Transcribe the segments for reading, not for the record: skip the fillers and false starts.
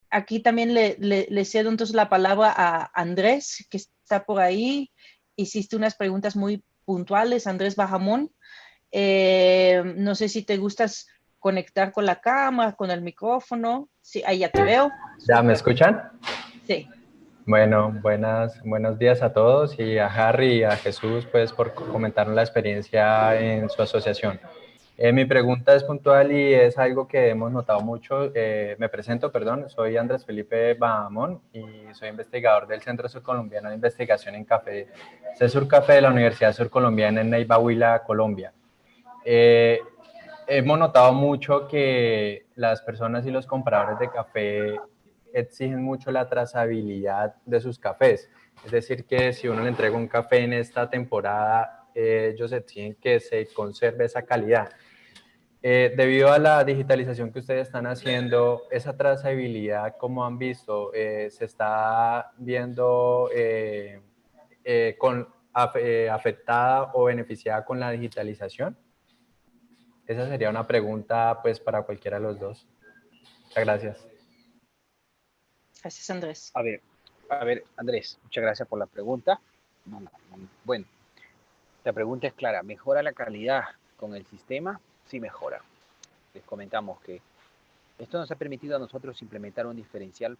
aquí también le cedo entonces la palabra a Andrés, que está por ahí. Hiciste unas preguntas muy puntuales, Andrés Bajamón. No sé si te gustas conectar con la cámara, con el micrófono. Sí, ahí ya te veo. ¿Ya me Súper. escuchan? Sí. Bueno, buenos días a todos y a Harry y a Jesús, pues, por comentar la experiencia en su asociación. Mi pregunta es puntual y es algo que hemos notado mucho. Me presento, perdón, soy Andrés Felipe Bahamón y soy investigador del Centro Surcolombiano de Investigación en Café, CESUR Café de la Universidad Surcolombiana en Neiva, Huila, Colombia. Eh, Hemos notado mucho que las personas y los compradores de café exigen mucho la trazabilidad de sus cafés. Es decir, que si uno le entrega un café en esta temporada, ellos exigen que se conserve esa calidad. Debido a la digitalización que ustedes están haciendo, esa trazabilidad, como han visto, se está viendo afectada o beneficiada con la digitalización. Esa sería una pregunta pues para cualquiera de los dos. Muchas gracias. Gracias, Andrés. A ver, Andrés, muchas gracias por la pregunta. Bueno, la pregunta es clara. ¿Mejora la calidad con el sistema? Sí mejora. Les comentamos que esto nos ha permitido a nosotros implementar un diferencial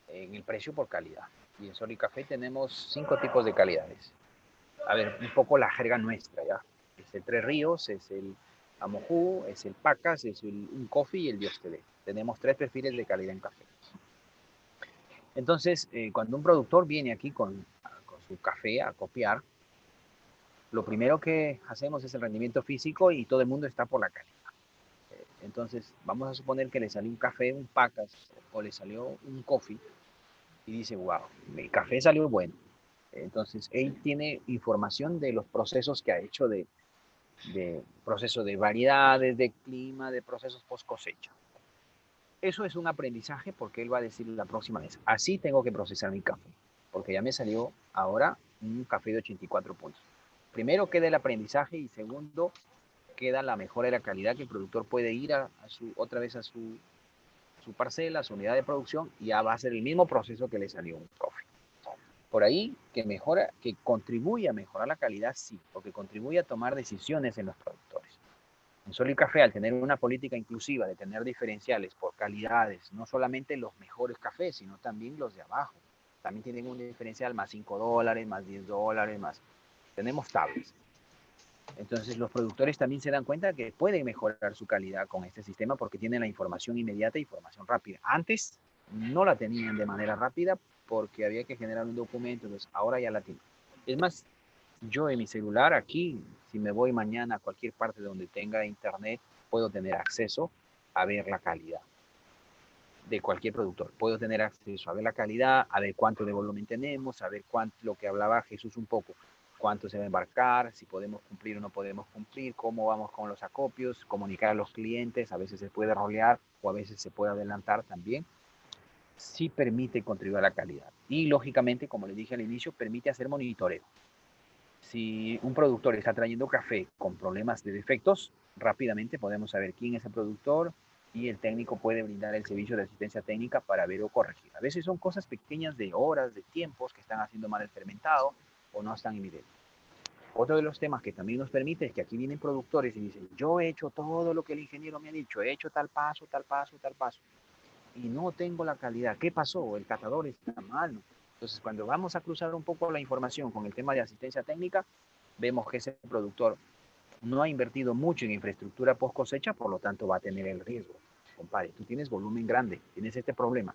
en el precio por calidad. Y en Sol y Café tenemos 5 tipos de calidades. A ver, un poco la jerga nuestra, ¿ya? Es el Tres Ríos, es el Amojú, es el Pacas, es un Coffee y el Dios te dé. Tenemos 3 perfiles de calidad en café. Entonces, cuando un productor viene aquí con su café a copiar, lo primero que hacemos es el rendimiento físico y todo el mundo está por la calidad. Entonces, vamos a suponer que le salió un café, un Pacas, o le salió un Coffee, y dice, wow, mi café salió bueno. Entonces, él tiene información de los procesos que ha hecho de proceso de variedades, de clima, de procesos post cosecha. Eso es un aprendizaje porque él va a decir la próxima vez, así tengo que procesar mi café, porque ya me salió ahora un café de 84 puntos. Primero queda el aprendizaje y segundo queda la mejora de la calidad que el productor puede ir otra vez a su parcela, a su unidad de producción y ya va a ser el mismo proceso que le salió un coffee. Por ahí que mejora, que contribuye a mejorar la calidad, sí, porque contribuye a tomar decisiones en los productores. En Sol y Café, al tener una política inclusiva de tener diferenciales por calidades, no solamente los mejores cafés, sino también los de abajo. También tienen un diferencial más $5, más $10, más. Tenemos tablas. Entonces los productores también se dan cuenta que pueden mejorar su calidad con este sistema porque tienen la información inmediata y información rápida. Antes no la tenían de manera rápida porque había que generar un documento, entonces ahora ya la tienen. Es más, yo en mi celular aquí, si me voy mañana a cualquier parte donde tenga internet, puedo tener acceso a ver la calidad de cualquier productor. Puedo tener acceso a ver la calidad, a ver cuánto de volumen tenemos, a ver cuánto, lo que hablaba Jesús un poco, cuánto se va a embarcar, si podemos cumplir o no podemos cumplir, cómo vamos con los acopios, comunicar a los clientes, a veces se puede rolear o a veces se puede adelantar también. Sí permite contribuir a la calidad. Y lógicamente, como les dije al inicio, permite hacer monitoreo. Si un productor está trayendo café con problemas de defectos, rápidamente podemos saber quién es el productor y el técnico puede brindar el servicio de asistencia técnica para ver o corregir. A veces son cosas pequeñas de horas, de tiempos que están haciendo mal el fermentado o no están evidentes. Otro de los temas que también nos permite es que aquí vienen productores y dicen, yo he hecho todo lo que el ingeniero me ha dicho, he hecho tal paso, tal paso, tal paso, y no tengo la calidad. ¿Qué pasó? El catador está mal, ¿no? Entonces, cuando vamos a cruzar un poco la información con el tema de asistencia técnica, vemos que ese productor no ha invertido mucho en infraestructura post cosecha, por lo tanto va a tener el riesgo. Compadre, tú tienes volumen grande, tienes este problema.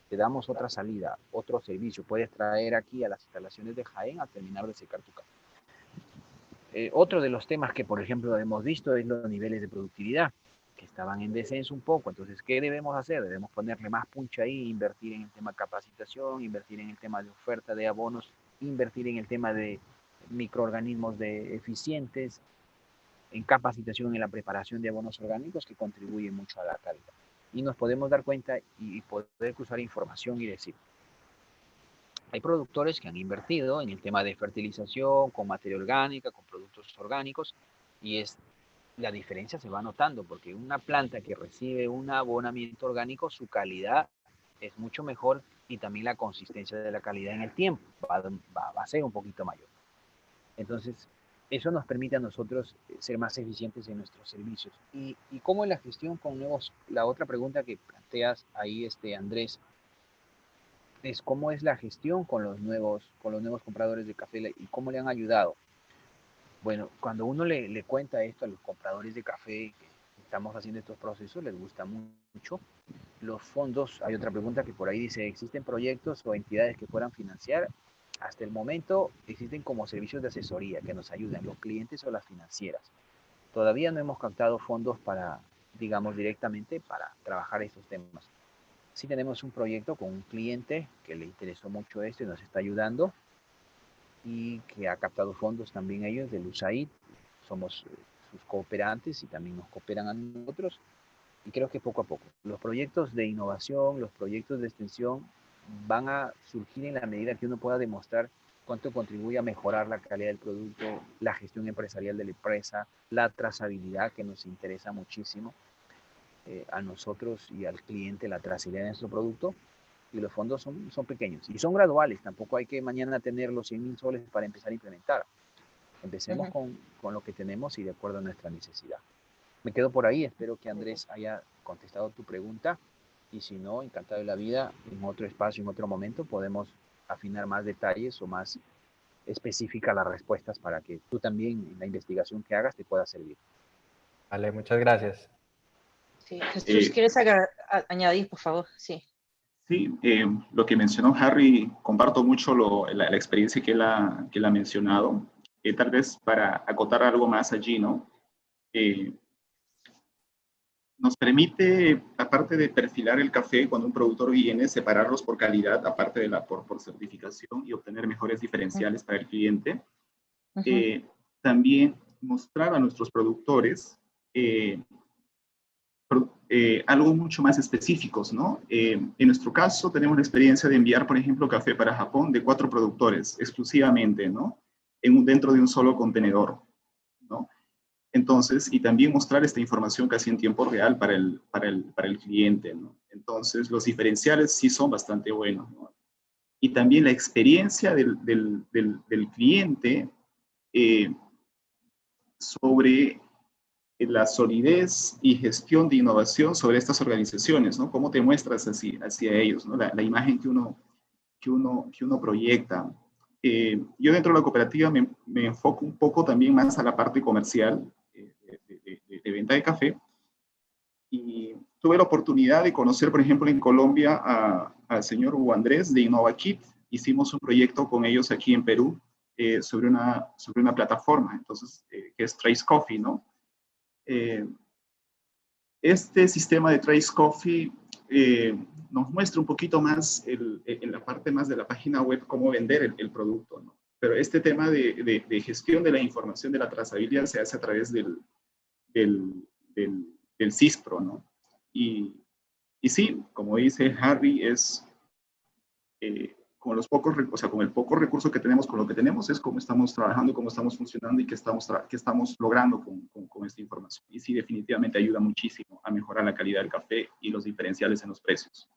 Te damos otra salida, otro servicio. Puedes traer aquí a las instalaciones de Jaén a terminar de secar tu café. Otro de los temas que, por ejemplo, hemos visto es los niveles de productividad, que estaban en descenso un poco. Entonces, ¿qué debemos hacer? Debemos ponerle más puncha ahí, invertir en el tema de capacitación, invertir en el tema de oferta de abonos, invertir en el tema de microorganismos eficientes, en capacitación en la preparación de abonos orgánicos que contribuyen mucho a la calidad. Y nos podemos dar cuenta y poder cruzar información y decir, hay productores que han invertido en el tema de fertilización, con materia orgánica, con productos orgánicos, y la diferencia se va notando, porque una planta que recibe un abonamiento orgánico, su calidad es mucho mejor y también la consistencia de la calidad en el tiempo va a ser un poquito mayor. Entonces, eso nos permite a nosotros ser más eficientes en nuestros servicios. Y cómo es la gestión con nuevos, la otra pregunta que planteas ahí, Andrés, es cómo es la gestión con los nuevos compradores de café y cómo le han ayudado. Bueno, cuando uno le cuenta esto a los compradores de café que estamos haciendo estos procesos, les gusta mucho. Los fondos, hay otra pregunta que por ahí dice, ¿existen proyectos o entidades que puedan financiar? Hasta el momento existen como servicios de asesoría que nos ayudan, los clientes o las financieras. Todavía no hemos captado fondos para, digamos, directamente para trabajar estos temas. Sí tenemos un proyecto con un cliente que le interesó mucho esto y nos está ayudando y que ha captado fondos también ellos del USAID. Somos sus cooperantes y también nos cooperan a nosotros. Y creo que poco a poco los proyectos de innovación, los proyectos de extensión van a surgir en la medida que uno pueda demostrar cuánto contribuye a mejorar la calidad del producto, la gestión empresarial de la empresa, la trazabilidad que nos interesa muchísimo a nosotros y al cliente, la trazabilidad de nuestro producto. Y los fondos son pequeños y son graduales, tampoco hay que mañana tener los 100.000 soles para empezar a implementar. Empecemos con lo que tenemos y de acuerdo a nuestra necesidad. Me quedo por ahí, espero que Andrés haya contestado tu pregunta y si no, encantado de la vida, en otro espacio, en otro momento, podemos afinar más detalles o más específicas las respuestas para que tú también en la investigación que hagas te pueda servir. Vale, muchas gracias. Sí, Jesús, ¿quieres añadir, por favor? Sí. Sí, lo que mencionó Harry, comparto mucho la experiencia que él ha mencionado. Tal vez para acotar algo más allí, ¿no? Nos permite, aparte de perfilar el café cuando un productor viene, separarlos por calidad, aparte de por certificación y obtener mejores diferenciales para el cliente. También mostrar a nuestros productores algo mucho más específicos, ¿no? En nuestro caso, tenemos la experiencia de enviar, por ejemplo, café para Japón de 4 productores exclusivamente, ¿no? Dentro de un solo contenedor, ¿no? Entonces, y también mostrar esta información casi en tiempo real para el cliente, ¿no? Entonces, los diferenciales sí son bastante buenos, ¿no? Y también la experiencia del cliente sobre la solidez y gestión de innovación sobre estas organizaciones, ¿no? ¿Cómo te muestras hacia ellos, ¿no? La imagen que uno proyecta. Yo dentro de la cooperativa me enfoco un poco también más a la parte comercial de venta de café y tuve la oportunidad de conocer, por ejemplo, en Colombia al señor Hugo Andrés de InnovaKit. Hicimos un proyecto con ellos aquí en Perú sobre una plataforma, entonces, que es Trace Coffee, ¿no? Este sistema de Trace Coffee nos muestra un poquito más en la parte más de la página web cómo vender el producto, ¿no? Pero este tema de gestión de la información de la trazabilidad se hace a través del CISPRO, ¿no? Y sí, como dice Harry, es con los pocos, o sea, con el poco recurso que tenemos, con lo que tenemos, es cómo estamos trabajando, cómo estamos funcionando y qué estamos logrando con esta información. Y sí, definitivamente ayuda muchísimo a mejorar la calidad del café y los diferenciales en los precios.